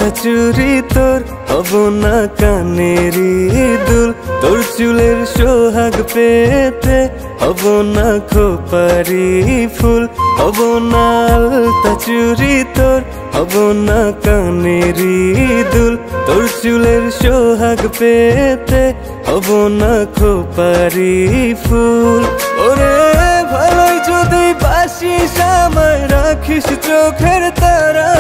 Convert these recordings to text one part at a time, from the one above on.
আলতা চুরি তোর হব না কানেরই দুল, তোর চুলের সোহাগ পেতে হব না খোপারি ফুল। হব না আলতা চুরি তোর হব না কানেরই দুল, তোর চুলের সোহাগ পেতে হব না খোপারি ফুল। ওরে ভালোই যদি বাসিস আমায় রাখিস চোখের তারা,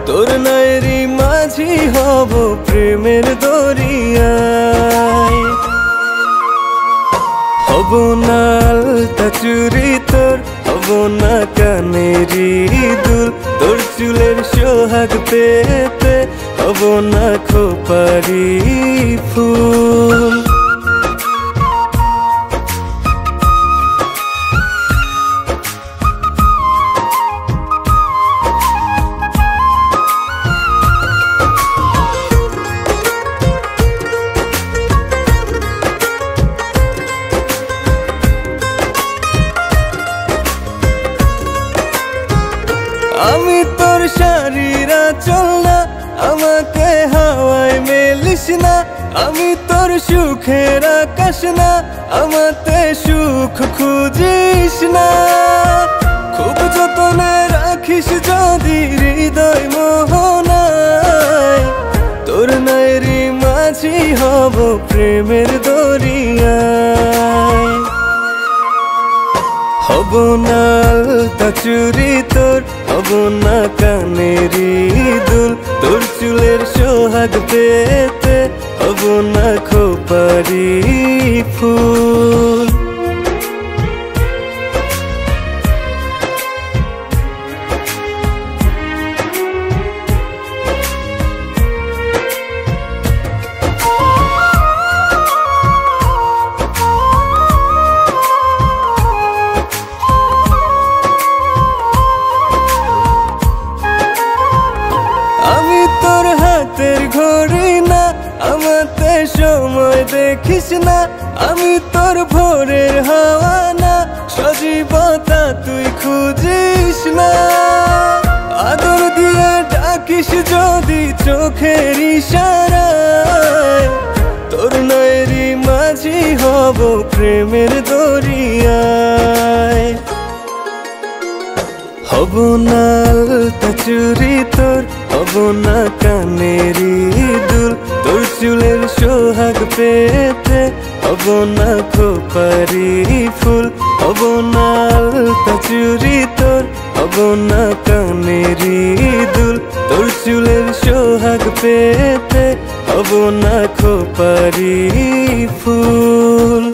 তোর নায়েরই মাঝি হব প্রেমের দরিয়ায়। হব না আলতা চুরি তোর হব না কানেরই দুল, তোর চুলের সোহাগ পেতে হব না খোপারি ফুল। আমি তোর শাড়ির আঁচল না, আমাকে হাওয়ায় মেলিস না। আমি তোর সুখের আকাশ না, আমাতে সুখ খুঁজিস না। খুব যতনে রাখিস যদি হৃদয় মোহনায়, তোর নায়েরই মাঝি হব প্রেমের দরিয়ায়। হব না আলতা চুরি তোর হব না কানেরই দুল, তোর চুলের সোহাগ পেতে হব না খোপারি ফুল। তোর হাতের ঘড়ি না, আমাতে সময় দেখিস না। আমি তোর ভোরের হাওয়া না, সজীবতা তুই খুঁজিস না। আদর দিয়ে ডাকিস যদি চোখের ইশারায়, তোর নায়েরই মাঝি হব প্রেমের দরিয়ায়। হব না আলতা চুরি তোর হব না কানেরই দুল, তোর চুলের সোহাগ পেতে হব না খোপারি ফুল। হব না আলতা চুরি তোর হব না কানেরই দুল, তোর চুলের সোহাগ পেতে হব না খোপারি ফুল।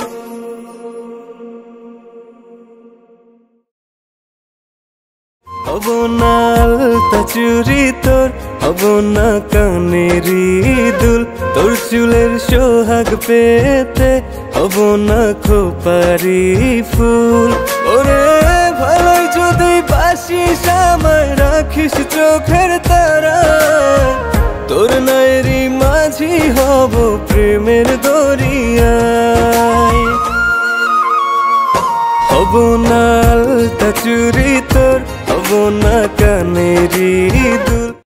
হব না আলতা চুরি তোর হব না কানেরই দুল, তোর চুলের সোহাগ পেতে হব না খোপারি ফুল। ওরে ভালোই যদি বাসিস আমায় রাখিস চোখের তারা, তোর নায়েরই মাঝি হব প্রেমের দরিয়ায়। হব না আলতা চুরি তোর হব না কানেরই দুল।